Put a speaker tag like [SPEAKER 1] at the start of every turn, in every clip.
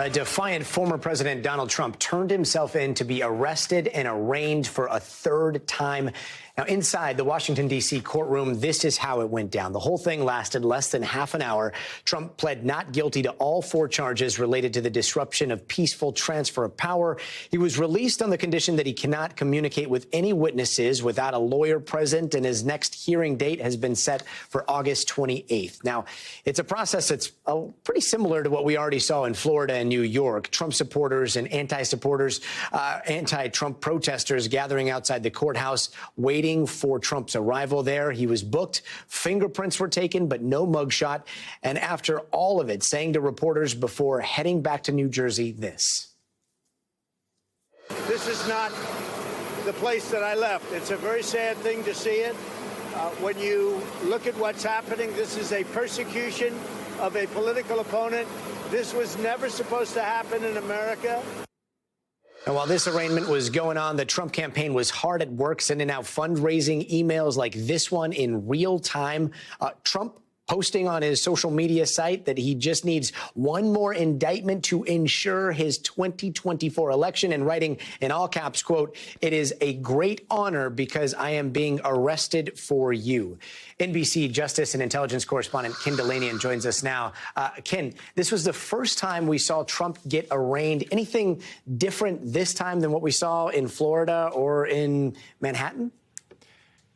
[SPEAKER 1] A defiant former President Donald Trump turned himself in to be arrested and arraigned for a third time. Now, inside the Washington, D.C. courtroom, this is how it went down. The whole thing lasted less than half an hour. Trump pled not guilty to all 4 charges related to the disruption of peaceful transfer of power. He was released on the condition that he cannot communicate with any witnesses without a lawyer present, and his next hearing date has been set for August 28th. Now, it's a process that's pretty similar to what we already saw in Florida and New York. Trump supporters and anti-Trump protesters gathering outside the courthouse, waiting for Trump's arrival there. He was booked. Fingerprints were taken, but no mugshot. And after all of it, saying to reporters before heading back to New Jersey, this.
[SPEAKER 2] This is not the place that I left. It's a very sad thing to see it. When you look at what's happening, this is a persecution of a political opponent. This was never supposed to happen in America.
[SPEAKER 1] And while this arraignment was going on, the Trump campaign was hard at work sending out fundraising emails like this one in real time. Trump posting on his social media site that he just needs one more indictment to ensure his 2024 election, and writing in all caps, quote, "It is a great honor because I am being arrested for you." NBC Justice and Intelligence correspondent Ken joins us now. Ken, this was the first time we saw Trump get arraigned. Anything different this time than what we saw in Florida or in Manhattan?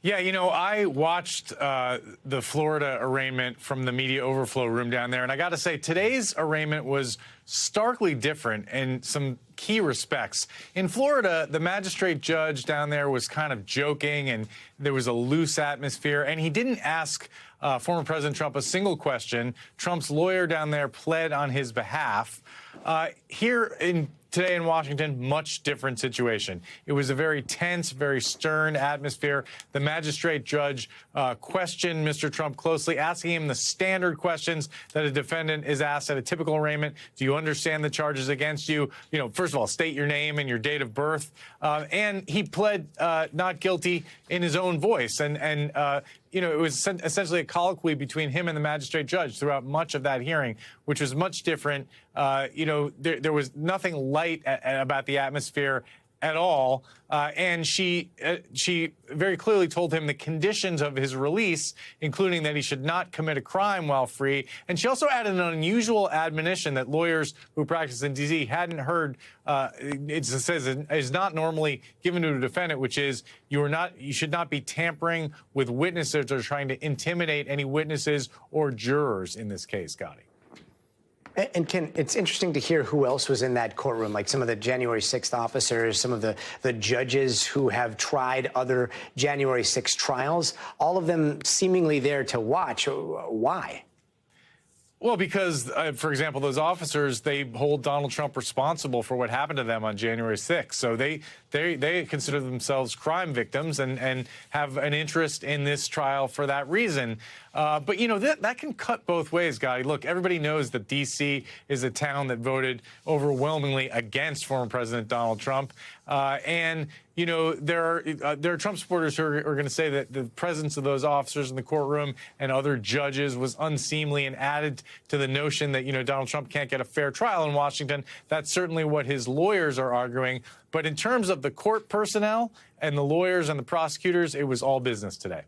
[SPEAKER 3] Yeah, you know, I watched the Florida arraignment from the media overflow room down there, and I got to say, today's arraignment was starkly different in some key respects. In Florida, the magistrate judge down there was kind of joking, and there was a loose atmosphere, and he didn't ask former President Trump a single question. Trump's lawyer down there pled on his behalf. Today in Washington, much different situation. It was a very tense, very stern atmosphere. The magistrate judge questioned Mr. Trump closely, asking him the standard questions that a defendant is asked at a typical arraignment. Do you understand the charges against you? You know, first of all, state your name and your date of birth. And he pled not guilty in his own voice. You know, it was essentially a colloquy between him and the magistrate judge throughout much of that hearing, which was much different. You know, there was nothing light about the atmosphere at all. And she very clearly told him the conditions of his release, including that he should not commit a crime while free. And she also added an unusual admonition that lawyers who practice in D.C. hadn't heard. It says is not normally given to a defendant, which is you should not be tampering with witnesses or trying to intimidate any witnesses or jurors in this case, Gadi.
[SPEAKER 1] And Ken, it's interesting to hear who else was in that courtroom, like some of the January 6th officers, some of the judges who have tried other January 6th trials, all of them seemingly there to watch. Why?
[SPEAKER 3] Well, because, for example, those officers, they hold Donald Trump responsible for what happened to them on January 6th. So they consider themselves crime victims and have an interest in this trial for that reason. But, you know, that can cut both ways, Gadi. Look, everybody knows that D.C. is a town that voted overwhelmingly against former President Donald Trump. And, you know, there are Trump supporters who are going to say that the presence of those officers in the courtroom and other judges was unseemly and added to the notion that, you know, Donald Trump can't get a fair trial in Washington. That's certainly what his lawyers are arguing. But in terms of the court personnel and the lawyers and the prosecutors, it was all business today.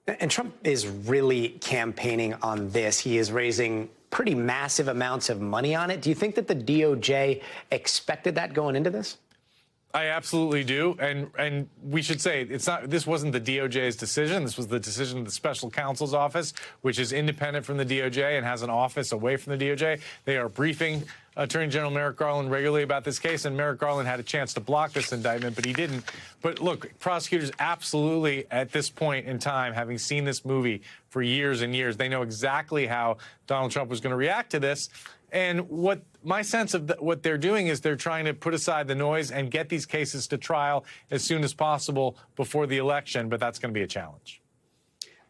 [SPEAKER 1] And Trump is really campaigning on this. He is raising pretty massive amounts of money on it. Do you think that the DOJ expected that going into this?
[SPEAKER 3] I absolutely do, and we should say this wasn't the DOJ's decision. This was the decision of the special counsel's office, which is independent from the DOJ and has an office away from the DOJ. They are briefing Attorney General Merrick Garland regularly about this case, and Merrick Garland had a chance to block this indictment, but he didn't. But look, prosecutors absolutely, at this point in time, having seen this movie for years and years, they know exactly how Donald Trump was going to react to this. And what my sense of what they're doing is they're trying to put aside the noise and get these cases to trial as soon as possible before the election. But that's going to be a challenge.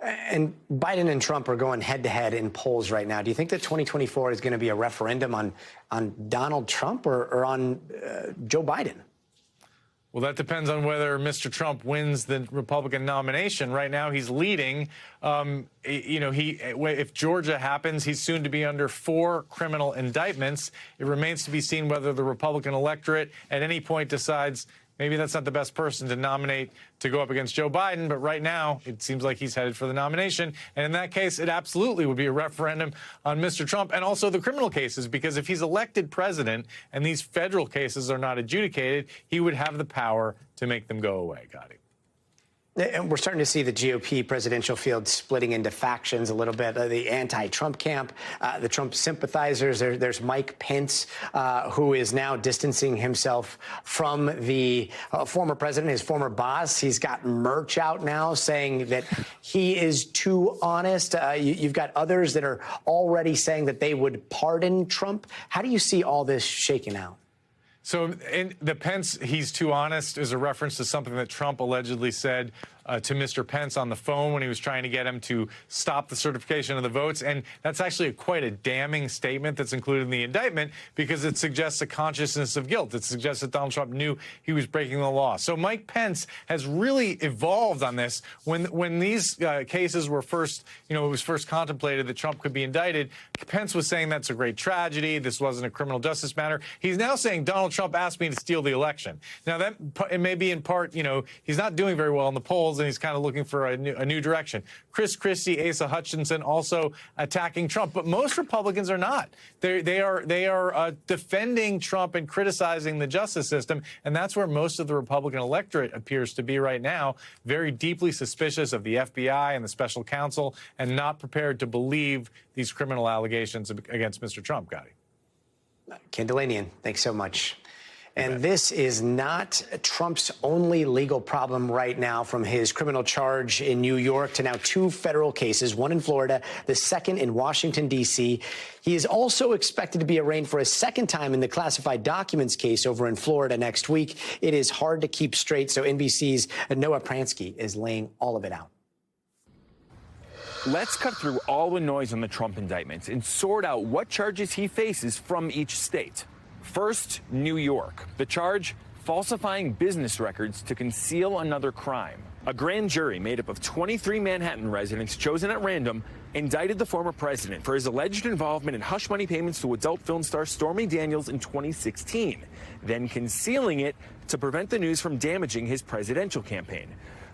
[SPEAKER 1] And Biden and Trump are going head to head in polls right now. Do you think that 2024 is going to be a referendum on Donald Trump or on Joe Biden?
[SPEAKER 3] Well, that depends on whether Mr. Trump wins the Republican nomination. Right now, he's leading. If Georgia happens, he's soon to be under 4 criminal indictments. It remains to be seen whether the Republican electorate at any point decides maybe that's not the best person to nominate to go up against Joe Biden. But right now, it seems like he's headed for the nomination. And in that case, it absolutely would be a referendum on Mr. Trump and also the criminal cases, because if he's elected president and these federal cases are not adjudicated, he would have the power to make them go away, Gadi.
[SPEAKER 1] And we're starting to see the GOP presidential field splitting into factions a little bit. The anti-Trump camp, the Trump sympathizers. There's Mike Pence, who is now distancing himself from the former president, his former boss. He's got merch out now saying that he is too honest. You've got others that are already saying that they would pardon Trump. How do you see all this shaking out?
[SPEAKER 3] So in the Pence, he's too honest, is a reference to something that Trump allegedly said to Mr. Pence on the phone when he was trying to get him to stop the certification of the votes. And that's actually quite a damning statement that's included in the indictment, because it suggests a consciousness of guilt. It suggests that Donald Trump knew he was breaking the law. So Mike Pence has really evolved on this. When these cases were first, it was first contemplated that Trump could be indicted, Pence was saying that's a great tragedy. This wasn't a criminal justice matter. He's now saying Donald Trump asked me to steal the election. Now, that it may be in part, he's not doing very well in the polls, and he's kind of looking for a new direction. Chris Christie, Asa Hutchinson also attacking Trump, but most Republicans are not. They are defending Trump and criticizing the justice system, and that's where most of the Republican electorate appears to be right now, very deeply suspicious of the FBI and the special counsel, and not prepared to believe these criminal allegations against Mr. Trump, Gadi.
[SPEAKER 1] Ken Delanian, thanks so much. And this is not Trump's only legal problem right now, from his criminal charge in New York to now 2 federal cases, one in Florida, the second in Washington, D.C. He is also expected to be arraigned for a second time in the classified documents case over in Florida next week. It is hard to keep straight, so NBC's Noah Pransky is laying all of it out.
[SPEAKER 4] Let's cut through all the noise on the Trump indictments and sort out what charges he faces from each state. First, New York. The charge, falsifying business records to conceal another crime. A grand jury made up of 23 Manhattan residents chosen at random indicted the former president for his alleged involvement in hush money payments to adult film star Stormy Daniels in 2016, then concealing it to prevent the news from damaging his presidential campaign.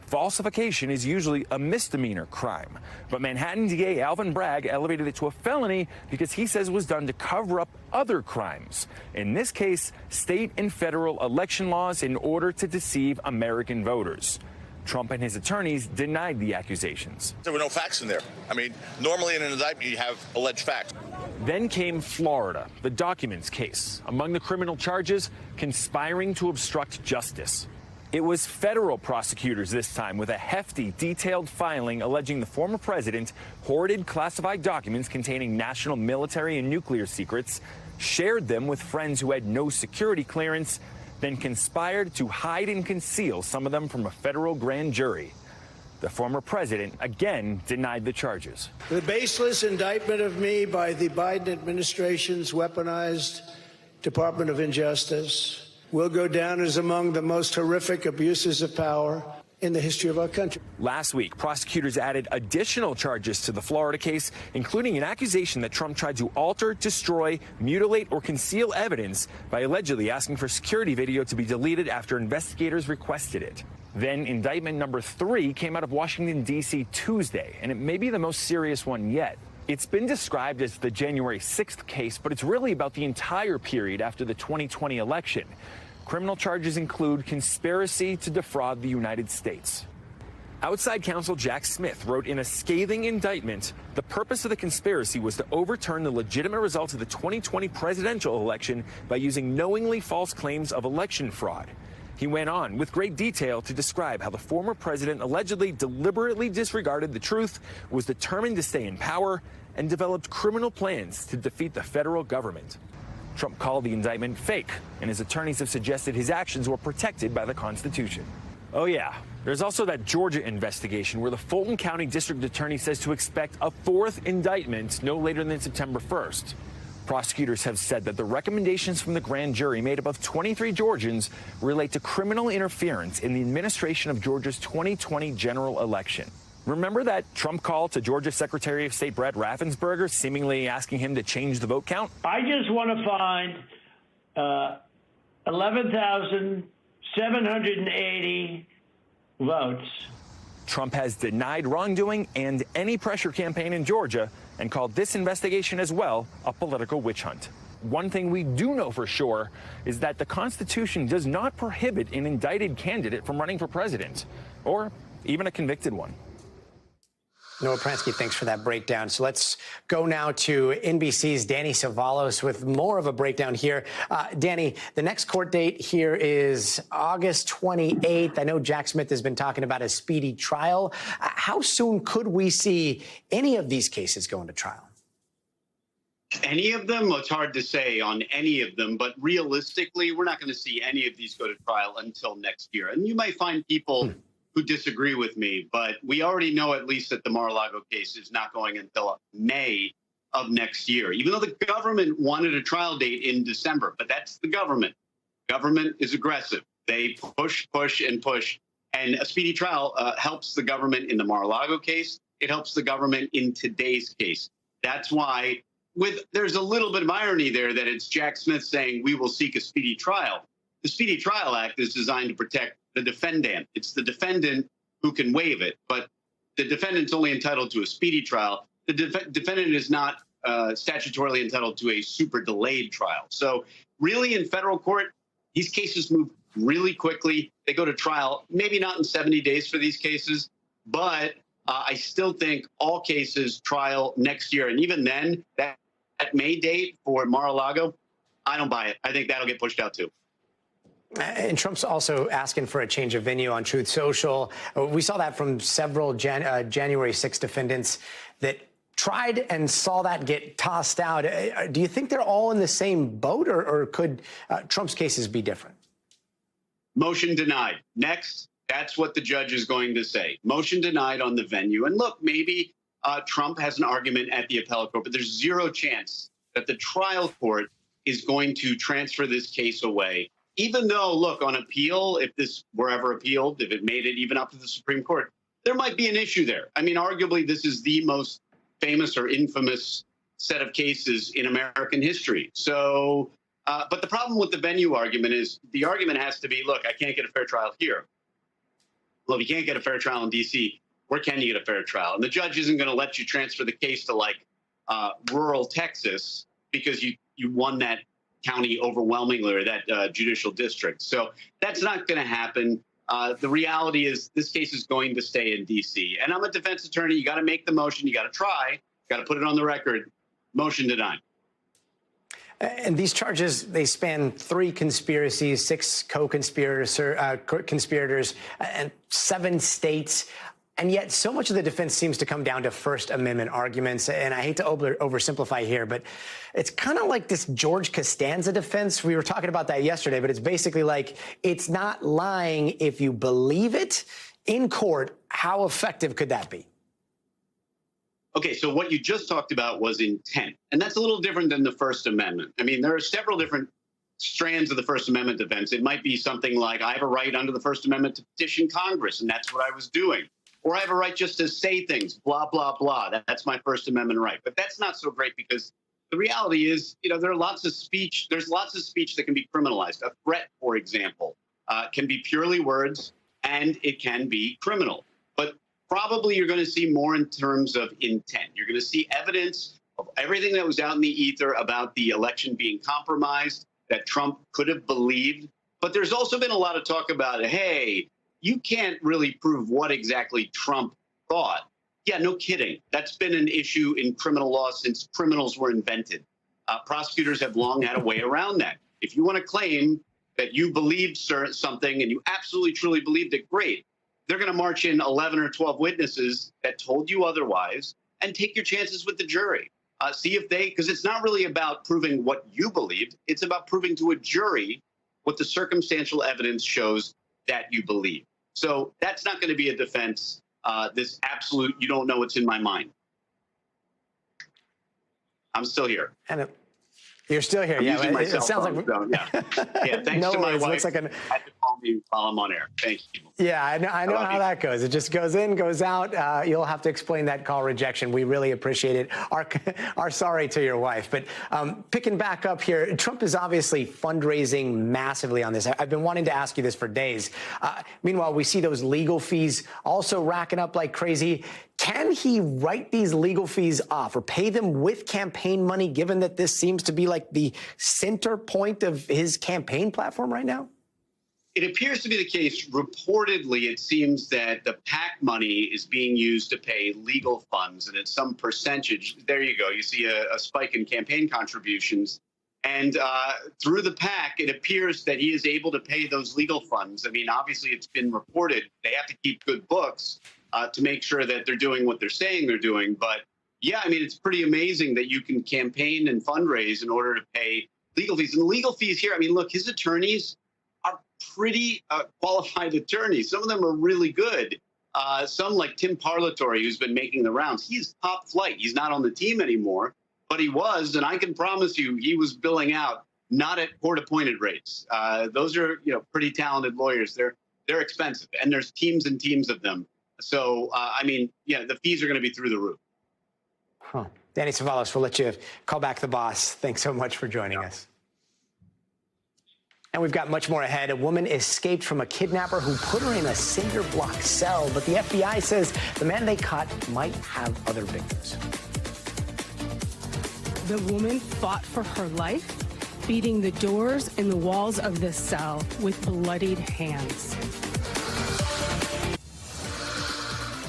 [SPEAKER 4] Falsification is usually a misdemeanor crime, but Manhattan DA Alvin Bragg elevated it to a felony because he says it was done to cover up other crimes. In this case, state and federal election laws in order to deceive American voters. Trump and his attorneys denied the accusations.
[SPEAKER 5] There were no facts in there. I mean, normally in an indictment, you have alleged facts.
[SPEAKER 4] Then came Florida, the documents case. Among the criminal charges, conspiring to obstruct justice. It was federal prosecutors this time, with a hefty, detailed filing alleging the former president hoarded classified documents containing national military and nuclear secrets, shared them with friends who had no security clearance, then conspired to hide and conceal some of them from a federal grand jury. The former president again denied the charges.
[SPEAKER 2] The baseless indictment of me by the Biden administration's weaponized Department of Injustice will go down as among the most horrific abuses of power in the history of our country.
[SPEAKER 4] Last week, prosecutors added additional charges to the Florida case, including an accusation that Trump tried to alter, destroy, mutilate, or conceal evidence by allegedly asking for security video to be deleted after investigators requested it. Then indictment number 3 came out of Washington, D.C. Tuesday, and it may be the most serious one yet. It's been described as the January 6th case, but it's really about the entire period after the 2020 election. Criminal charges include conspiracy to defraud the United States. Outside counsel Jack Smith wrote in a scathing indictment, the purpose of the conspiracy was to overturn the legitimate results of the 2020 presidential election by using knowingly false claims of election fraud. He went on with great detail to describe how the former president allegedly deliberately disregarded the truth, was determined to stay in power, and developed criminal plans to defeat the federal government. Trump called the indictment fake, and his attorneys have suggested his actions were protected by the Constitution. Oh yeah, there's also that Georgia investigation where the Fulton County District Attorney says to expect a 4th indictment no later than September 1st. Prosecutors have said that the recommendations from the grand jury made up of 23 Georgians relate to criminal interference in the administration of Georgia's 2020 general election. Remember that Trump call to Georgia Secretary of State Brett Raffensperger, seemingly asking him to change the vote count?
[SPEAKER 2] I just want to find 11,780 votes.
[SPEAKER 4] Trump has denied wrongdoing and any pressure campaign in Georgia and called this investigation as well a political witch hunt. One thing we do know for sure is that the Constitution does not prohibit an indicted candidate from running for president, or even a convicted one.
[SPEAKER 1] Noah Pransky, thanks for that breakdown. So let's go now to NBC's Danny Savalos with more of a breakdown here. Danny, the next court date here is August 28th. I know Jack Smith has been talking about a speedy trial. How soon could we see any of these cases go into trial?
[SPEAKER 6] Any of them? Well, it's hard to say on any of them, but realistically, we're not going to see any of these go to trial until next year. And you might find people who disagree with me, but we already know at least that the Mar-a-Lago case is not going until May of next year, even though the government wanted a trial date in December. But that's the government. Government is aggressive. They push, push, and push. And a speedy trial helps the government in the Mar-a-Lago case. It helps the government in today's case. That's why there's a little bit of irony there that it's Jack Smith saying we will seek a speedy trial. The Speedy Trial Act is designed to protect the defendant. It's the defendant who can waive it, but the defendant's only entitled to a speedy trial. The defendant is not statutorily entitled to a super delayed trial. So really in federal court, these cases move really quickly. They go to trial, maybe not in 70 days for these cases, but I still think all cases trial next year. And even then, that May date for Mar-a-Lago, I don't buy it. I think that'll get pushed out too.
[SPEAKER 1] And Trump's also asking for a change of venue on Truth Social. We saw that from several January 6 defendants that tried and saw that get tossed out. Do you think they're all in the same boat, or could Trump's cases be different?
[SPEAKER 6] Motion denied. Next, that's what the judge is going to say. Motion denied on the venue. And look, maybe Trump has an argument at the appellate court, but there's zero chance that the trial court is going to transfer this case away. Even though, look, on appeal, if this were ever appealed, if it made it even up to the Supreme Court, there might be an issue there. I mean, arguably, this is the most famous or infamous set of cases in American history. So, but the problem with the venue argument is the argument has to be, look, I can't get a fair trial here. Well, if you can't get a fair trial in D.C., where can you get a fair trial? And the judge isn't going to let you transfer the case to, like, rural Texas because you won that county overwhelmingly, or that judicial district. So that's not going to happen. The reality is this case is going to stay in D.C. And I'm a defense attorney. You got to make the motion. You got to try. Got to put it on the record. Motion denied.
[SPEAKER 1] And these charges, they span 3 conspiracies, 6 co-conspirators, and 7 states. And yet so much of the defense seems to come down to First Amendment arguments. And I hate to oversimplify here, but it's kind of like this George Costanza defense. We were talking about that yesterday, but it's basically like it's not lying if you believe it in court. How effective could that be?
[SPEAKER 6] Okay, so what you just talked about was intent. And that's a little different than the First Amendment. I mean, there are several different strands of the First Amendment defense. It might be something like, I have a right under the First Amendment to petition Congress, and that's what I was doing. Or I have a right just to say things, blah, blah, blah. That's my First Amendment right. But that's not so great because the reality is, there are lots of speech. There's lots of speech that can be criminalized. A threat, for example, can be purely words, and it can be criminal. But probably you're going to see more in terms of intent. You're going to see evidence of everything that was out in the ether about the election being compromised that Trump could have believed. But there's also been a lot of talk about, hey, you can't really prove what exactly Trump thought. Yeah, no kidding. That's been an issue in criminal law since criminals were invented. Prosecutors have long had a way around that. If you want to claim that you believed something and you absolutely, truly believed it, great. They're going to march in 11 or 12 witnesses that told you otherwise and take your chances with the jury. See if because it's not really about proving what you believed. It's about proving to a jury what the circumstantial evidence shows that you believe. So that's not going to be a defense, this absolute, you don't know what's in my mind. I'm still here.
[SPEAKER 1] You're still here.
[SPEAKER 6] I'm
[SPEAKER 1] yeah.
[SPEAKER 6] using my
[SPEAKER 1] It
[SPEAKER 6] cell
[SPEAKER 1] sounds
[SPEAKER 6] phone,
[SPEAKER 1] like
[SPEAKER 6] so, yeah. Thanks
[SPEAKER 1] no
[SPEAKER 6] to my
[SPEAKER 1] worries.
[SPEAKER 6] wife.
[SPEAKER 1] Looks like
[SPEAKER 6] had to call me while I'm on air. Thank you.
[SPEAKER 1] Yeah, I know how that goes. It just goes in, goes out. You'll have to explain that call rejection. We really appreciate it. Our sorry to your wife. But picking back up here, Trump is obviously fundraising massively on this. I've been wanting to ask you this for days. Meanwhile, we see those legal fees also racking up like crazy. Can he write these legal fees off or pay them with campaign money, given that this seems to be like the center point of his campaign platform right now?
[SPEAKER 6] It appears to be the case. Reportedly, it seems that the PAC money is being used to pay legal funds, and it's some percentage. There you go. You see a spike in campaign contributions. And through the PAC, it appears that he is able to pay those legal funds. I mean, obviously, it's been reported. They have to keep good books to make sure that they're doing what they're saying they're doing. But, yeah, I mean, it's pretty amazing that you can campaign and fundraise in order to pay legal fees. And the legal fees here, I mean, look, his attorneys are pretty qualified attorneys. Some of them are really good. Some like Tim Parlatore, who's been making the rounds. He's top flight. He's not on the team anymore, but he was. And I can promise you he was billing out not at court-appointed rates. Those are, pretty talented lawyers. They're expensive, and there's teams and teams of them. So, I mean, yeah, the fees are going to be through the roof.
[SPEAKER 1] Huh. Danny Savalas, we'll let you call back the boss. Thanks so much for joining us. And we've got much more ahead. A woman escaped from a kidnapper who put her in a cinder block cell, but the FBI says the man they caught might have other victims.
[SPEAKER 7] The woman fought for her life, beating the doors and the walls of the cell with bloodied hands.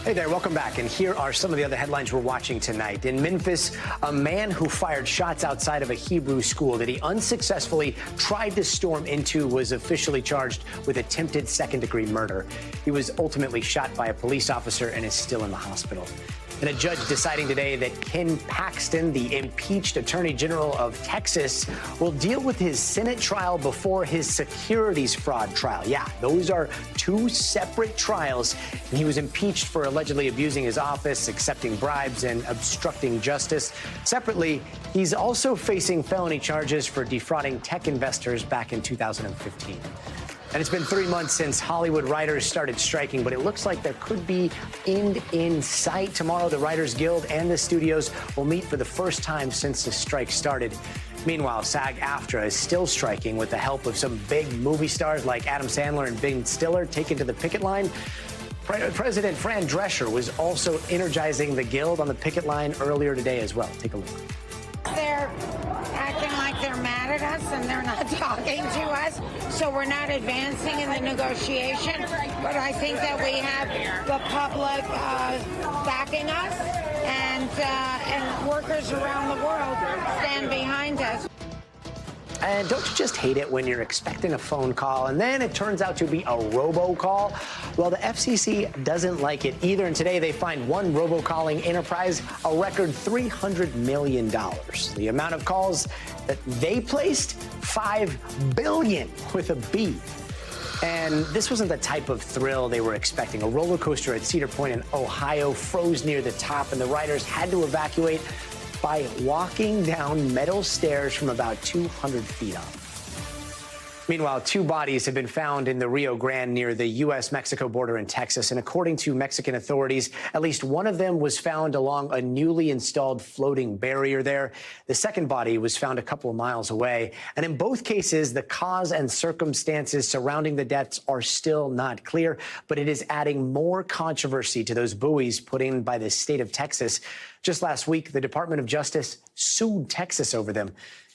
[SPEAKER 1] Hey there, welcome back. And here are some of the other headlines we're watching tonight. In Memphis, a man who fired shots outside of a Hebrew school that he unsuccessfully tried to storm into was officially charged with attempted second-degree murder. He was ultimately shot by a police officer and is still in the hospital. And a judge deciding today that Ken Paxton, the impeached Attorney General of Texas, will deal with his Senate trial before his securities fraud trial. Yeah, those are two separate trials. And he was impeached for allegedly abusing his office, accepting bribes, and obstructing justice. Separately, he's also facing felony charges for defrauding tech investors back in 2015. And it's been 3 months since Hollywood writers started striking, but it looks like there could be end in sight. Tomorrow, the Writers Guild and the studios will meet for the first time since the strike started. Meanwhile, SAG-AFTRA is still striking with the help of some big movie stars like Adam Sandler and Ben Stiller taken to the picket line. President Fran Drescher was also energizing the Guild on the picket line earlier today as well. Take a look.
[SPEAKER 8] They're acting like they're mad at us and they're not talking to us, so we're not advancing in the negotiation. But I think that we have the public backing us, and workers around the world stand behind us.
[SPEAKER 1] And don't you just hate it when you're expecting a phone call and then it turns out to be a robocall? Well, the FCC doesn't like it either. And today they fined one robocalling enterprise a record $300 million. The amount of calls that they placed, 5 billion with a B. And this wasn't the type of thrill they were expecting. A roller coaster at Cedar Point in Ohio froze near the top, and the riders had to evacuate by walking down metal stairs from about 200 feet up. Meanwhile, 2 bodies have been found in the Rio Grande near the U.S.-Mexico border in Texas. And according to Mexican authorities, at least one of them was found along a newly installed floating barrier there. The second body was found a couple of miles away. And in both cases, the cause and circumstances surrounding the deaths are still not clear. But it is adding more controversy to those buoys put in by the state of Texas. Just last week, the Department of Justice sued Texas over them.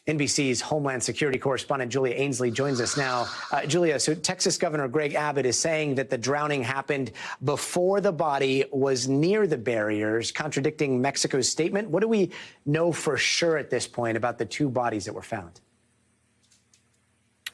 [SPEAKER 1] NBC's Homeland Security correspondent Julia Ainsley joins us now. Julia, so Texas Governor Greg Abbott is saying that the drowning happened before the body was near the barriers, contradicting Mexico's statement. What do we know for sure at this point about the 2 bodies that were found?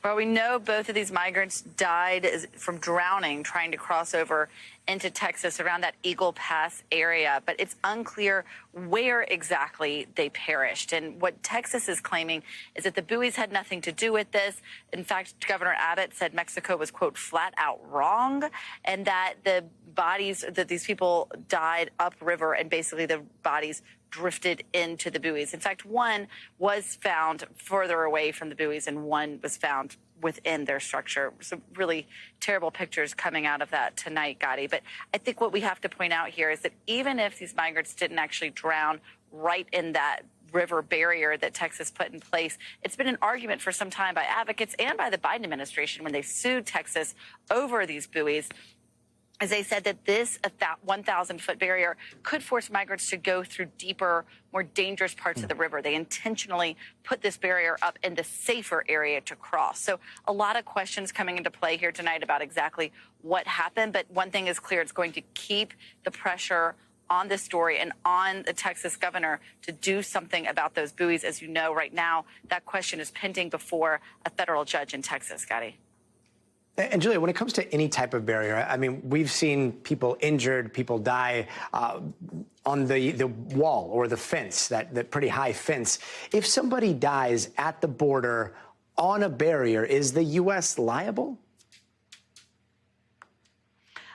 [SPEAKER 9] Well, we know both of these migrants died from drowning trying to cross over into Texas around that Eagle Pass area, but it's unclear where exactly they perished. And what Texas is claiming is that the buoys had nothing to do with this. In fact, Governor Abbott said Mexico was, quote, flat out wrong, and that the bodies, that these people died upriver, and basically the bodies drifted into the buoys. In fact, one was found further away from the buoys and one was found within their structure. Some really terrible pictures coming out of that tonight, Gadi. But I think what we have to point out here is that even if these migrants didn't actually drown right in that river barrier that Texas put in place, it's been an argument for some time by advocates and by the Biden administration when they sued Texas over these buoys, as they said that this 1,000-foot barrier could force migrants to go through deeper, more dangerous parts of the river. They intentionally put this barrier up in the safer area to cross. So a lot of questions coming into play here tonight about exactly what happened. But one thing is clear, it's going to keep the pressure on this story and on the Texas governor to do something about those buoys. As you know, right now, that question is pending before a federal judge in Texas, Gadi.
[SPEAKER 1] And Julia, when it comes to any type of barrier, I mean, we've seen people injured, people die on the wall or the fence, that pretty high fence. If somebody dies at the border on a barrier, is the U.S. liable?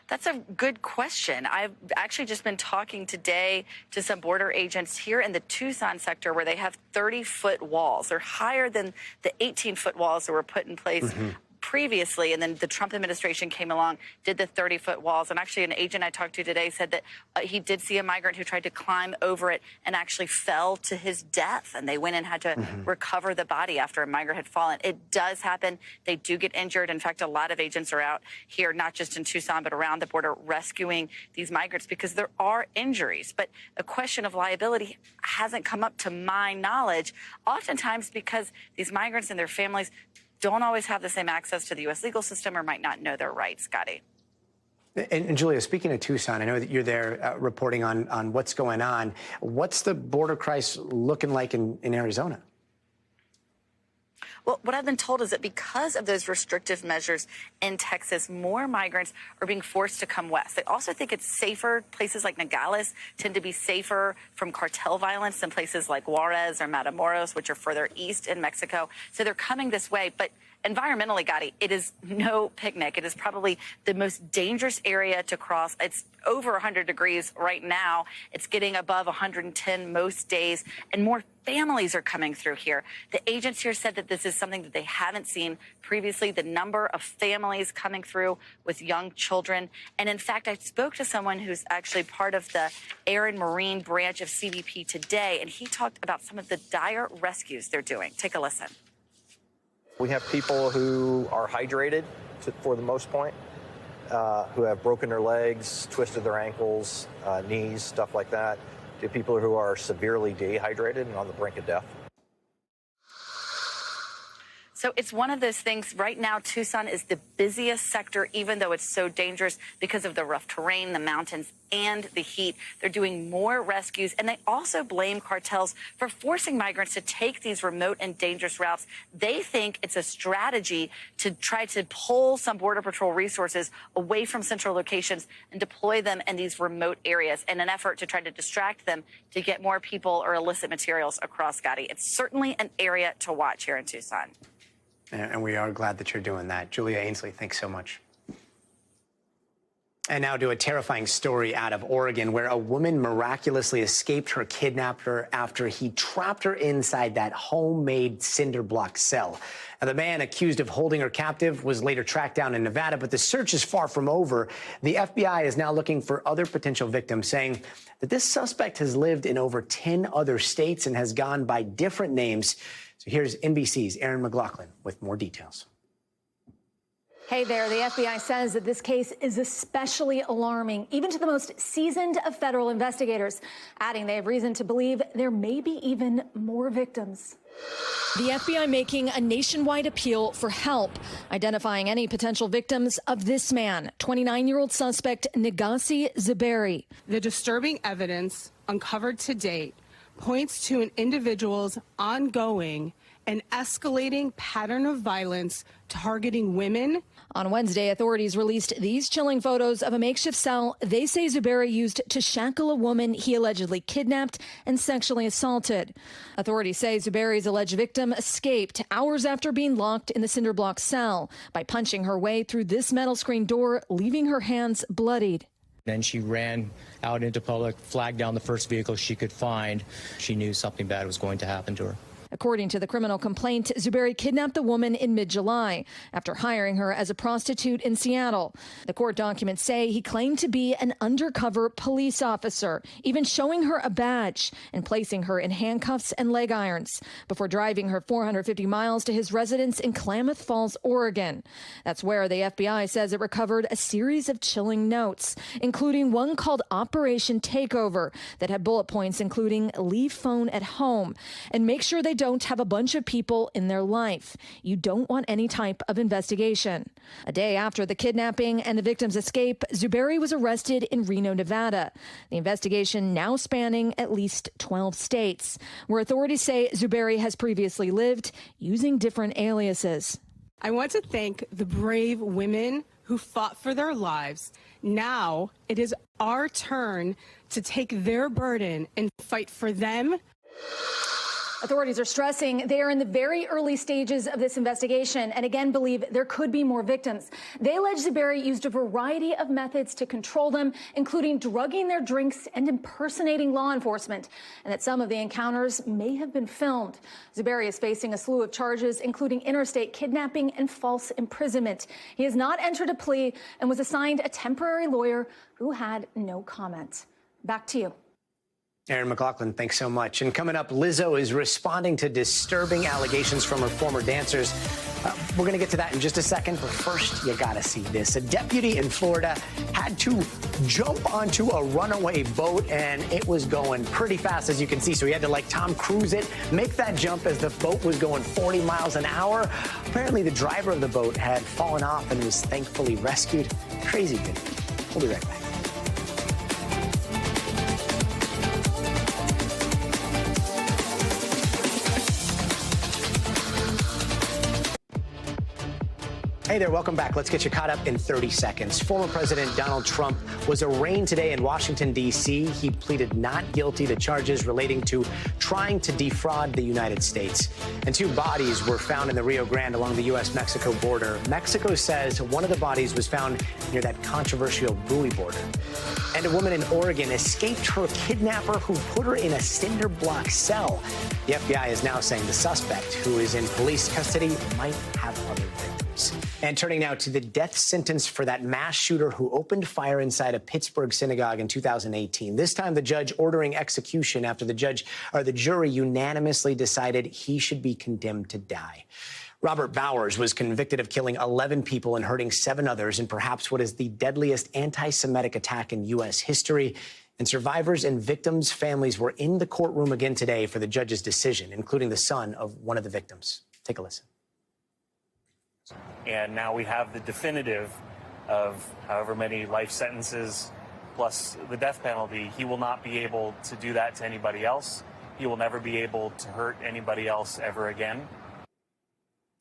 [SPEAKER 9] That's a good question. I've actually just been talking today to some border agents here in the Tucson sector where they have 30-foot walls. They're higher than the 18-foot walls that were put in place previously, and then the Trump administration came along, did the 30-foot walls. And actually an agent I talked to today said that he did see a migrant who tried to climb over it and actually fell to his death, and they went and had to recover the body after a migrant had fallen. It does happen. They do get injured. In fact, a lot of agents are out here, not just in Tucson, but around the border, rescuing these migrants because there are injuries. But a question of liability hasn't come up to my knowledge, oftentimes because these migrants and their families don't always have the same access to the U.S. legal system or might not know their rights, Gadi.
[SPEAKER 1] And Julia, speaking of Tucson, I know that you're there reporting on what's going on. What's the border crisis looking like in Arizona?
[SPEAKER 9] Well, what I've been told is that because of those restrictive measures in Texas, more migrants are being forced to come west. They also think it's safer. Places like Nogales tend to be safer from cartel violence than places like Juarez or Matamoros, which are further east in Mexico. So they're coming this way. But environmentally, Gadi, it is no picnic. It is probably the most dangerous area to cross. It's over 100 degrees right now. It's getting above 110 most days, and more families are coming through here. The agents here said that this is something that they haven't seen previously, the number of families coming through with young children. And in fact, I spoke to someone who's actually part of the Air and Marine branch of CBP today, and he talked about some of the dire rescues they're doing. Take a listen.
[SPEAKER 10] We have people who are hydrated, for the most part, who have broken their legs, twisted their ankles, knees, stuff like that, to people who are severely dehydrated and on the brink of death.
[SPEAKER 9] So it's one of those things. Right now, Tucson is the busiest sector, even though it's so dangerous because of the rough terrain, the mountains, and the heat. They're doing more rescues, and they also blame cartels for forcing migrants to take these remote and dangerous routes. They think it's a strategy to try to pull some Border Patrol resources away from central locations and deploy them in these remote areas in an effort to try to distract them to get more people or illicit materials across, Gadi. It's certainly an area to watch here in Tucson.
[SPEAKER 1] And we are glad that you're doing that. Julia Ainsley, thanks so much. And now to a terrifying story out of Oregon, where a woman miraculously escaped her kidnapper after he trapped her inside that homemade cinder block cell. Now, the man accused of holding her captive was later tracked down in Nevada, but the search is far from over. The FBI is now looking for other potential victims, saying that this suspect has lived in over 10 other states and has gone by different names. So here's NBC's Aaron McLaughlin with more details.
[SPEAKER 11] Hey there, the FBI says that this case is especially alarming, even to the most seasoned of federal investigators, adding they have reason to believe there may be even more victims.
[SPEAKER 12] The FBI making a nationwide appeal for help, identifying any potential victims of this man, 29-year-old suspect Negasi Zuberi.
[SPEAKER 7] The disturbing evidence uncovered to date points to an individual's ongoing an escalating pattern of violence targeting women.
[SPEAKER 12] On Wednesday, authorities released these chilling photos of a makeshift cell they say Zuberi used to shackle a woman he allegedly kidnapped and sexually assaulted. Authorities say Zuberi's alleged victim escaped hours after being locked in the cinder block cell by punching her way through this metal screen door, leaving her hands bloodied.
[SPEAKER 13] Then she ran out into public, flagged down the first vehicle she could find. She knew something bad was going to happen to her.
[SPEAKER 12] According to the criminal complaint, Zuberi kidnapped the woman in mid-July after hiring her as a prostitute in Seattle. The court documents say he claimed to be an undercover police officer, even showing her a badge and placing her in handcuffs and leg irons before driving her 450 miles to his residence in Klamath Falls, Oregon. That's where the FBI says it recovered a series of chilling notes, including one called Operation Takeover that had bullet points including leave phone at home and make sure they don't have a bunch of people in their life. You don't want any type of investigation. A day after the kidnapping and the victim's escape, Zuberi was arrested in Reno, Nevada. The investigation now spanning at least 12 states, where authorities say Zuberi has previously lived using different aliases.
[SPEAKER 7] I want to thank the brave women who fought for their lives. Now it is our turn to take their burden and fight for them.
[SPEAKER 11] Authorities are stressing they are in the very early stages of this investigation and again believe there could be more victims. They allege Zuberi used a variety of methods to control them, including drugging their drinks and impersonating law enforcement, and that some of the encounters may have been filmed. Zuberi is facing a slew of charges, including interstate kidnapping and false imprisonment. He has not entered a plea and was assigned a temporary lawyer who had no comment. Back to you.
[SPEAKER 1] Aaron McLaughlin, thanks so much. And coming up, Lizzo is responding to disturbing allegations from her former dancers. We're going to get to that in just a second, but first, you got to see this. A deputy in Florida had to jump onto a runaway boat, and it was going pretty fast, as you can see. So he had to, like Tom Cruise it, make that jump as the boat was going 40 miles an hour. Apparently, the driver of the boat had fallen off and was thankfully rescued. Crazy video. We'll be right back. Hey there, welcome back. Let's get you caught up in 30 seconds. Former President Donald Trump was arraigned today in Washington, D.C. He pleaded not guilty to charges relating to trying to defraud the United States. And 2 bodies were found in the Rio Grande along the U.S.-Mexico border. Mexico says one of the bodies was found near that controversial buoy border. And a woman in Oregon escaped her kidnapper who put her in a cinder block cell. The FBI is now saying the suspect, who is in police custody, might have other victims. And turning now to the death sentence for that mass shooter who opened fire inside a Pittsburgh synagogue in 2018. This time, the judge ordering execution after the jury unanimously decided he should be condemned to die. Robert Bowers was convicted of killing 11 people and hurting 7 others in perhaps what is the deadliest anti-Semitic attack in U.S. history. And survivors and victims' families were in the courtroom again today for the judge's decision, including the son of one of the victims. Take a listen.
[SPEAKER 14] And now we have the definitive of however many life sentences plus the death penalty. He will not be able to do that to anybody else. He will never be able to hurt anybody else ever again.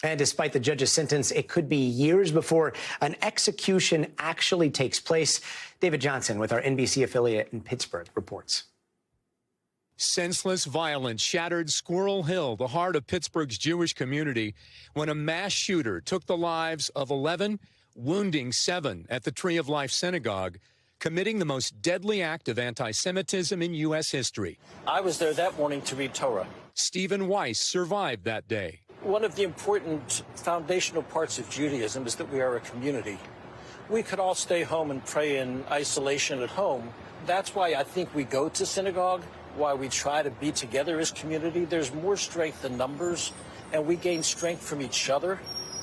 [SPEAKER 1] And despite the judge's sentence, it could be years before an execution actually takes place. David Johnson with our NBC affiliate in Pittsburgh reports.
[SPEAKER 15] Senseless violence shattered Squirrel Hill, the heart of Pittsburgh's Jewish community, when a mass shooter took the lives of 11, wounding 7 at the Tree of Life Synagogue, committing the most deadly act of anti-Semitism in U.S. history.
[SPEAKER 16] I was there that morning to read Torah.
[SPEAKER 15] Stephen Weiss survived that day.
[SPEAKER 16] One of the important foundational parts of Judaism is that we are a community. We could all stay home and pray in isolation at home. That's why I think we go to synagogue, why we try to be together as community. There's more strength in numbers, and we gain strength from each other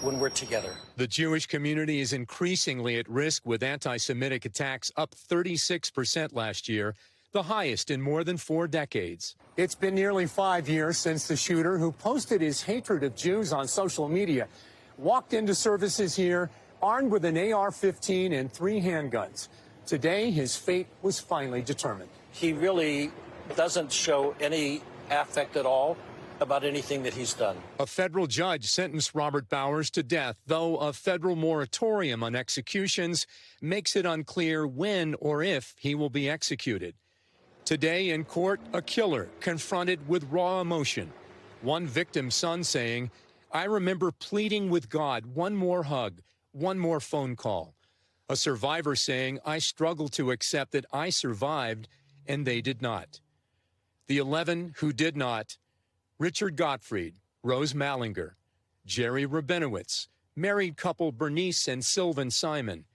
[SPEAKER 16] when we're together.
[SPEAKER 15] The Jewish community is increasingly at risk, with anti-Semitic attacks up 36% last year, the highest in more than 4 decades.
[SPEAKER 17] It's been nearly 5 years since the shooter, who posted his hatred of Jews on social media, walked into services here armed with an AR-15 and 3 handguns. Today, his fate was finally determined.
[SPEAKER 16] He really doesn't show any affect at all about anything that he's done.
[SPEAKER 15] A federal judge sentenced Robert Bowers to death, though a federal moratorium on executions makes it unclear when or if he will be executed. Today in court, a killer confronted with raw emotion. One victim's son saying, "I remember pleading with God, one more hug, one more phone call." A survivor saying, "I struggle to accept that I survived and they did not." The 11 who did not: Richard Gottfried, Rose Mallinger, Jerry Rabinowitz, married couple Bernice and Sylvan Simon,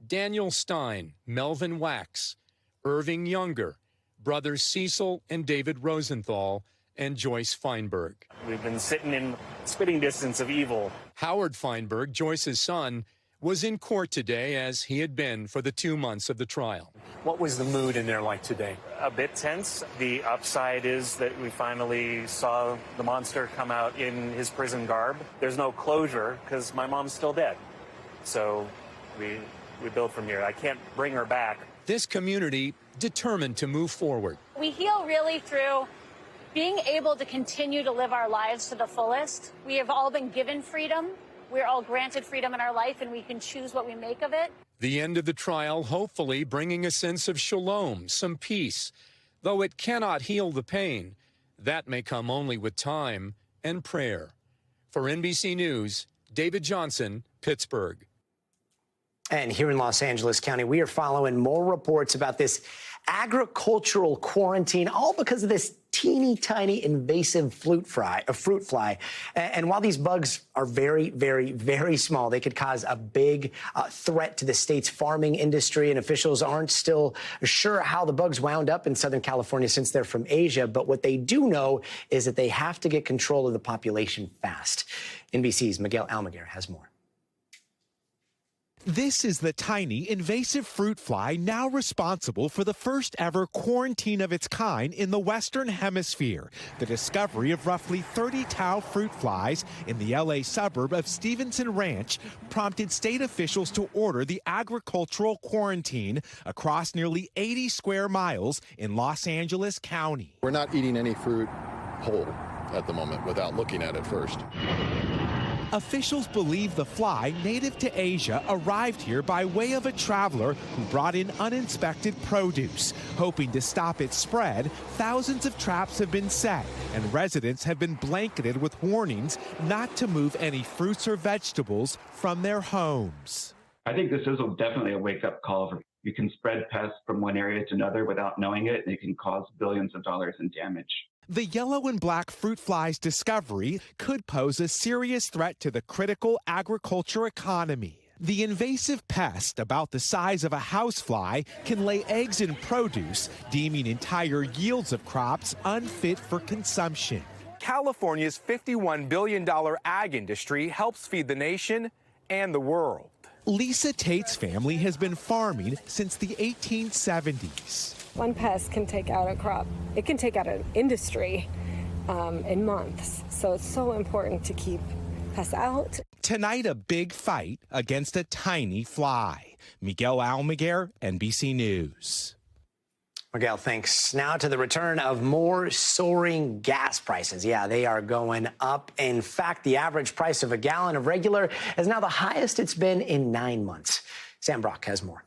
[SPEAKER 15] Daniel Stein, Melvin Wax, Irving Younger, brothers Cecil and David Rosenthal, and Joyce Feinberg.
[SPEAKER 14] We've been sitting in spitting distance of evil.
[SPEAKER 15] Howard Feinberg, Joyce's son, was in court today as he had been for the 2 months of the trial.
[SPEAKER 17] What was the mood in there like today?
[SPEAKER 14] A bit tense. The upside is that we finally saw the monster come out in his prison garb. There's no closure because my mom's still dead. So we build from here. I can't bring her back.
[SPEAKER 15] This community determined to move forward.
[SPEAKER 18] We heal really through being able to continue to live our lives to the fullest. We have all been given freedom. We're all granted freedom in our life, and we can choose what we make of it.
[SPEAKER 15] The end of the trial hopefully bringing a sense of shalom, some peace. Though it cannot heal the pain, that may come only with time and prayer. For NBC News, David Johnson, Pittsburgh.
[SPEAKER 1] And here in Los Angeles County, we are following more reports about this agricultural quarantine, all because of this teeny tiny invasive fruit fly. And while these bugs are very, very, very small, they could cause a big threat to the state's farming industry. And officials aren't still sure how the bugs wound up in Southern California since they're from Asia. But what they do know is that they have to get control of the population fast. NBC's Miguel Almaguer has more.
[SPEAKER 19] This is the tiny invasive fruit fly now responsible for the first ever quarantine of its kind in the Western Hemisphere. The discovery of roughly 30 tau fruit flies in the LA suburb of Stevenson Ranch prompted state officials to order the agricultural quarantine across nearly 80 square miles in Los Angeles County.
[SPEAKER 20] We're not eating any fruit whole at the moment without looking at it first.
[SPEAKER 19] Officials believe the fly, native to Asia, arrived here by way of a traveler who brought in uninspected produce. Hoping to stop its spread, thousands of traps have been set, and residents have been blanketed with warnings not to move any fruits or vegetables from their homes.
[SPEAKER 21] I think this is definitely a wake-up call. You can spread pests from one area to another without knowing it, and it can cause billions of dollars in damage.
[SPEAKER 19] The yellow and black fruit fly's discovery could pose a serious threat to the critical agriculture economy. The invasive pest, about the size of a housefly, can lay eggs in produce, deeming entire yields of crops unfit for consumption.
[SPEAKER 4] California's $51 billion ag industry helps feed the nation and the world.
[SPEAKER 19] Lisa Tate's family has been farming since the 1870s.
[SPEAKER 22] One pest can take out a crop. It can take out an industry in months. So it's so important to keep pests out.
[SPEAKER 19] Tonight, a big fight against a tiny fly. Miguel Almaguer, NBC News.
[SPEAKER 1] Miguel, thanks. Now to the return of more soaring gas prices. Yeah, they are going up. In fact, the average price of a gallon of regular is now the highest it's been in 9 months. Sam Brock has more.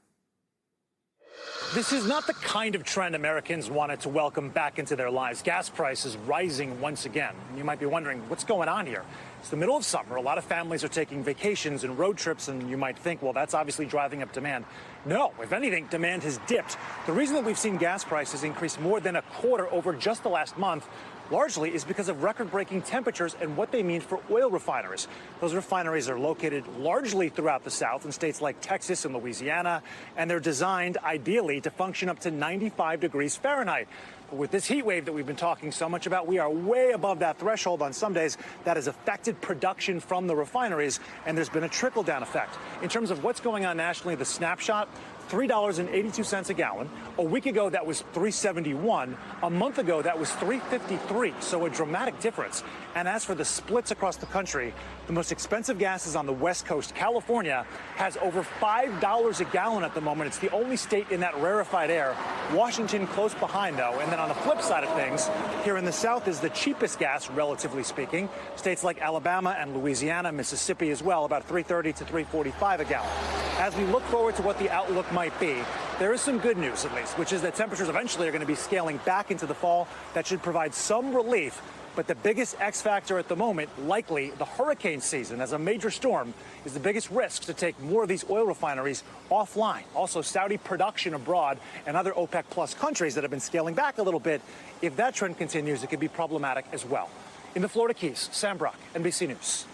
[SPEAKER 23] This is not the kind of trend Americans wanted to welcome back into their lives. Gas prices rising once again. You might be wondering, what's going on here? It's the middle of summer. A lot of families are taking vacations and road trips, and you might think, well, that's obviously driving up demand. No, if anything, demand has dipped. The reason that we've seen gas prices increase more than a quarter over just the last month largely is because of record-breaking temperatures and what they mean for oil refineries. Those refineries are located largely throughout the South in states like Texas and Louisiana, and they're designed ideally to function up to 95 degrees Fahrenheit. But with this heat wave that we've been talking so much about, we are way above that threshold on some days. That has affected production from the refineries, and there's been a trickle-down effect. In terms of what's going on nationally, the snapshot, $3.82 a gallon. A week ago, that was $3.71. A month ago, that was $3.53. So a dramatic difference. And as for the splits across the country, the most expensive gas is on the West Coast. California has over $5 a gallon at the moment. It's the only state in that rarefied air. Washington close behind, though. And then on the flip side of things, here in the South is the cheapest gas, relatively speaking. States like Alabama and Louisiana, Mississippi as well, about $3.30 to $3.45 a gallon. As we look forward to what the outlook might be, there is some good news, at least, which is that temperatures eventually are going to be scaling back into the fall. That should provide some relief. But the biggest X factor at the moment, likely the hurricane season as a major storm, is the biggest risk to take more of these oil refineries offline. Also, Saudi production abroad and other OPEC plus countries that have been scaling back a little bit. If that trend continues, it could be problematic as well. In the Florida Keys, Sam Brock, NBC News.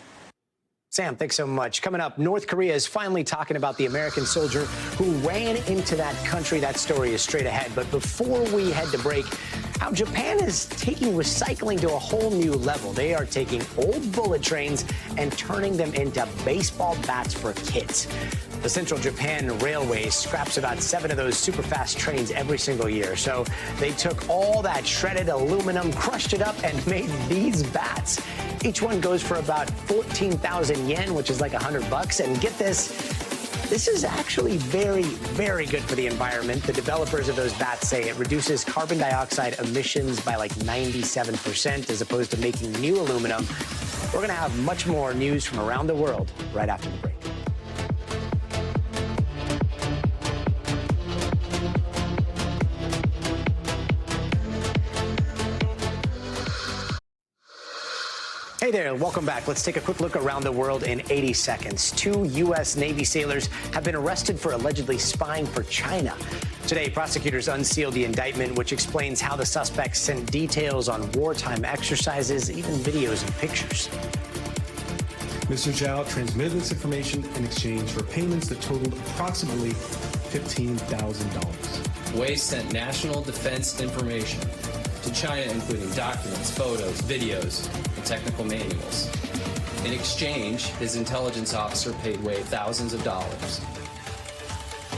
[SPEAKER 1] Sam, thanks so much. Coming up, North Korea is finally talking about the American soldier who ran into that country. That story is straight ahead. But before we head to break, how Japan is taking recycling to a whole new level. They are taking old bullet trains and turning them into baseball bats for kids. The Central Japan Railway scraps about 7 of those super-fast trains every single year. So they took all that shredded aluminum, crushed it up, and made these bats. Each one goes for about 14,000 yen, which is like $100. And get this, this is actually very, very good for the environment. The developers of those bats say it reduces carbon dioxide emissions by like 97% as opposed to making new aluminum. We're going to have much more news from around the world right after the break. Hey there, welcome back. Let's take a quick look around the world in 80 seconds. 2 U.S. Navy sailors have been arrested for allegedly spying for China. Today, prosecutors unsealed the indictment, which explains how the suspects sent details on wartime exercises, even videos and pictures.
[SPEAKER 2] Mr. Zhao transmitted this information in exchange for payments that totaled approximately $15,000.
[SPEAKER 3] Wei sent national defense information to China, including documents, photos, videos, and technical manuals. In exchange, his intelligence officer paid Wei thousands of dollars.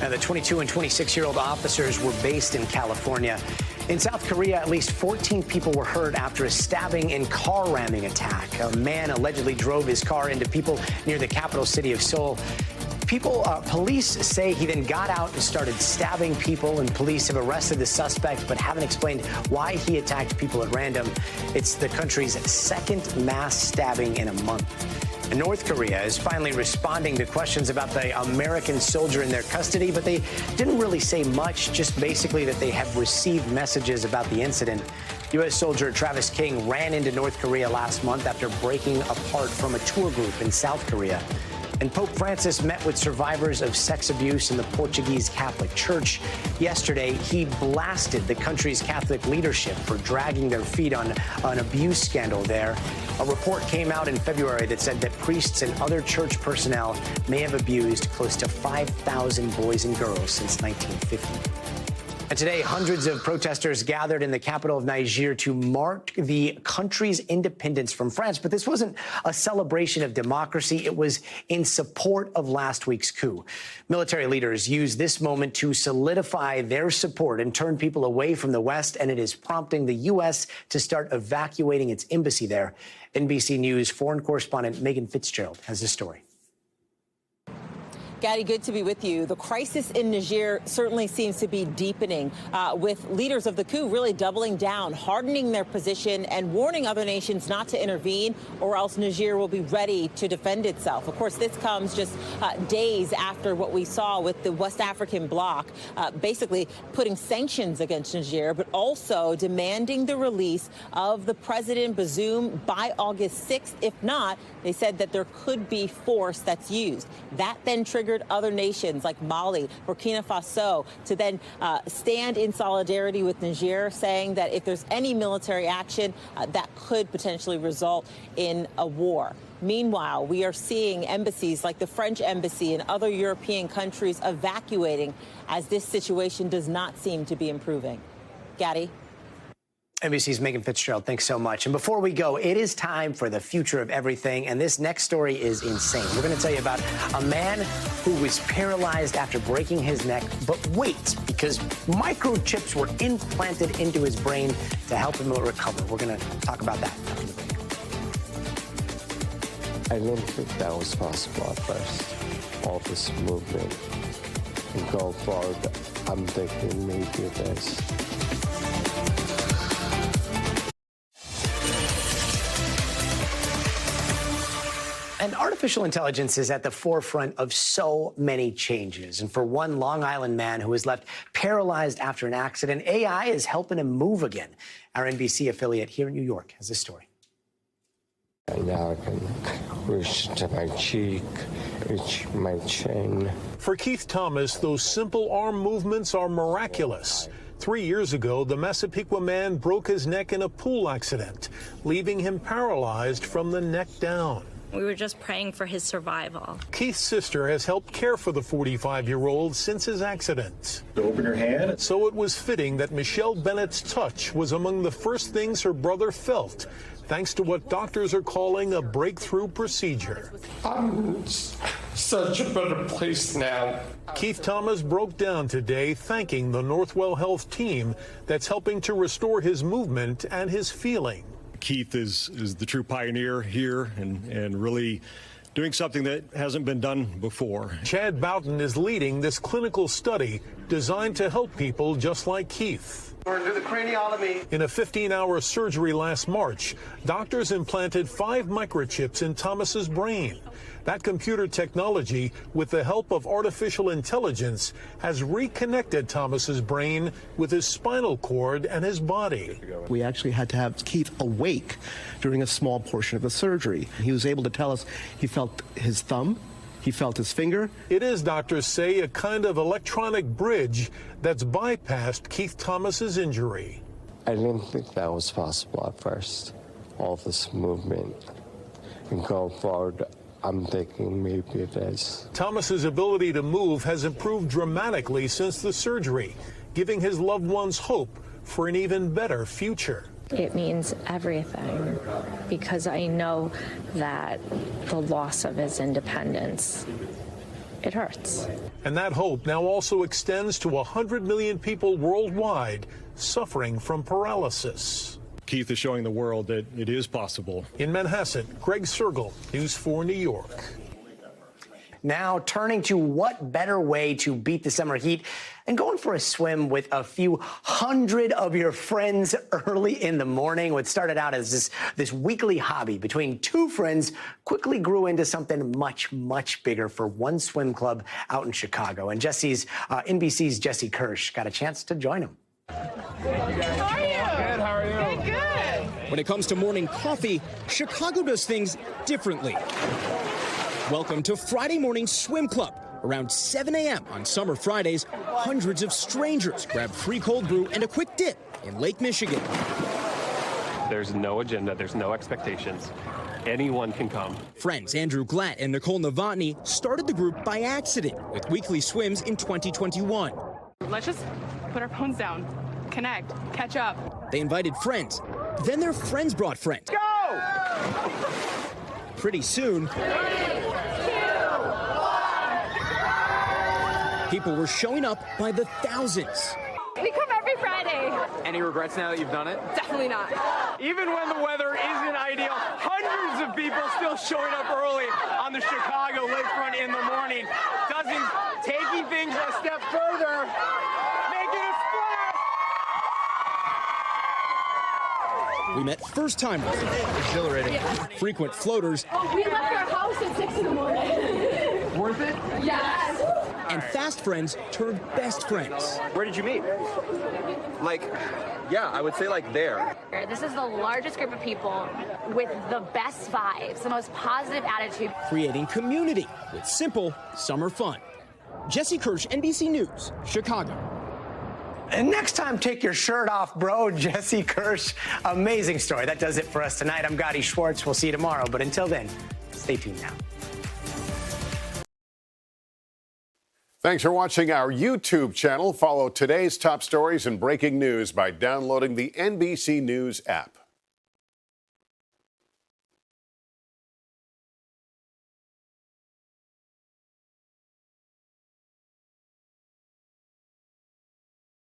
[SPEAKER 1] Now, the 22 and 26-year-old officers were based in California. In South Korea, at least 14 people were hurt after a stabbing and car ramming attack. A man allegedly drove his car into people near the capital city of Seoul. Police say he then got out and started stabbing people, and police have arrested the suspect but haven't explained why he attacked people at random. It's the country's second mass stabbing in a month. And North Korea is finally responding to questions about the American soldier in their custody, but they didn't really say much, just basically that they have received messages about the incident. U.S. soldier Travis King ran into North Korea last month after breaking apart from a tour group in South Korea. And Pope Francis met with survivors of sex abuse in the Portuguese Catholic Church. Yesterday, he blasted the country's Catholic leadership for dragging their feet on an abuse scandal there. A report came out in February that said that priests and other church personnel may have abused close to 5,000 boys and girls since 1950. And today, hundreds of protesters gathered in the capital of Niger to mark the country's independence from France. But this wasn't a celebration of democracy. It was in support of last week's coup. Military leaders used this moment to solidify their support and turn people away from the West, and it is prompting the U.S. to start evacuating its embassy there. NBC News foreign correspondent Megan Fitzgerald has this story.
[SPEAKER 5] Gadi, good to be with you. The crisis in Niger certainly seems to be deepening, with leaders of the coup really doubling down, hardening their position and warning other nations not to intervene, or else Niger will be ready to defend itself. Of course, this comes just days after what we saw with the West African bloc, basically putting sanctions against Niger, but also demanding the release of the President Bazoum by August 6th. If not, they said that there could be force that's used. That then triggered other nations like Mali, Burkina Faso to then stand in solidarity with Niger, saying that if there's any military action, that could potentially result in a war. Meanwhile, we are seeing embassies like the French embassy and other European countries evacuating as this situation does not seem to be improving. Gadi?
[SPEAKER 1] NBC's Megan Fitzgerald, thanks so much. And before we go, it is time for the future of everything. And this next story is insane. We're going to tell you about a man who was paralyzed after breaking his neck. But wait, because microchips were implanted into his brain to help him recover. We're going to talk about that after the break.
[SPEAKER 6] I didn't think that was possible at first. All this movement and go forward, I'm thinking maybe it is.
[SPEAKER 1] And artificial intelligence is at the forefront of so many changes. And for one Long Island man who was left paralyzed after an accident, AI is helping him move again. Our NBC affiliate here in New York has this story.
[SPEAKER 6] And now I can reach to my cheek, reach my chin.
[SPEAKER 8] For Keith Thomas, those simple arm movements are miraculous. 3 years ago, the Massapequa man broke his neck in a pool accident, leaving him paralyzed from the neck down.
[SPEAKER 10] We were just praying for his survival.
[SPEAKER 8] Keith's sister has helped care for the 45-year-old since his accident.
[SPEAKER 24] Open your hand.
[SPEAKER 8] So it was fitting that Michelle Bennett's touch was among the first things her brother felt, thanks to what doctors are calling a breakthrough procedure.
[SPEAKER 6] I'm in such a better place now.
[SPEAKER 8] Keith Thomas broke down today, thanking the Northwell Health team that's helping to restore his movement and his feeling.
[SPEAKER 24] Keith is the true pioneer here and really doing something that hasn't been done before.
[SPEAKER 8] Chad Boughton is leading this clinical study designed to help people just like Keith.
[SPEAKER 25] We're going to do the craniotomy.
[SPEAKER 8] In a 15-hour surgery last March, doctors implanted 5 microchips in Thomas's brain. That computer technology, with the help of artificial intelligence, has reconnected Thomas's brain with his spinal cord and his body.
[SPEAKER 26] We actually had to have Keith awake during a small portion of the surgery. He was able to tell us he felt his thumb, he felt his finger.
[SPEAKER 8] It is, doctors say, a kind of electronic bridge that's bypassed Keith Thomas's injury.
[SPEAKER 6] I didn't think that was possible at first. All this movement and go forward, I'm thinking maybe it is.
[SPEAKER 8] Thomas's ability to move has improved dramatically since the surgery, giving his loved ones hope for an even better future.
[SPEAKER 10] It means everything because I know that the loss of his independence, it hurts.
[SPEAKER 8] And that hope now also extends to 100 million people worldwide suffering from paralysis.
[SPEAKER 24] Keith is showing the world that it is possible.
[SPEAKER 8] In Manhasset, Greg Sergel, News 4 New York.
[SPEAKER 1] Now turning to what better way to beat the summer heat and going for a swim with a few hundred of your friends early in the morning. What started out as this weekly hobby between 2 friends quickly grew into something much, much bigger for one swim club out in Chicago. And NBC's Jesse Kirsch got a chance to join him.
[SPEAKER 27] How are you? Good, how are you? Good, good.
[SPEAKER 28] When it comes to morning coffee, Chicago does things differently. Welcome to Friday Morning Swim Club. Around 7 a.m. on summer Fridays, hundreds of strangers grab free cold brew and a quick dip in Lake Michigan.
[SPEAKER 29] There's no agenda, there's no expectations. Anyone can come.
[SPEAKER 28] Friends Andrew Glatt and Nicole Novotny started the group by accident with weekly swims in 2021.
[SPEAKER 7] Let's just put our phones down, connect, catch up.
[SPEAKER 28] They invited friends. Then their friends brought friends.
[SPEAKER 27] Go!
[SPEAKER 28] Pretty soon, people were showing up by the thousands.
[SPEAKER 22] We come every Friday.
[SPEAKER 28] Any regrets now that you've done it?
[SPEAKER 22] Definitely not.
[SPEAKER 28] Even when the weather isn't ideal, hundreds of people still showing up early on the Chicago lakefront in the morning. Dozens taking things a step further, making a splash. We met first-timers, exhilarating, frequent floaters.
[SPEAKER 22] We left our house at 6 in the morning.
[SPEAKER 28] Worth it?
[SPEAKER 22] Yes.
[SPEAKER 28] And fast friends turned best friends.
[SPEAKER 30] Where did you meet? I would say there.
[SPEAKER 22] This is the largest group of people with the best vibes, the most positive attitude.
[SPEAKER 28] Creating community with simple summer fun. Jesse Kirsch, NBC News, Chicago.
[SPEAKER 1] And next time, take your shirt off, bro. Jesse Kirsch. Amazing story. That does it for us tonight. I'm Gadi Schwartz. We'll see you tomorrow. But until then, stay tuned now.
[SPEAKER 9] Thanks for watching our YouTube channel. Follow today's top stories and breaking news by downloading the NBC News app.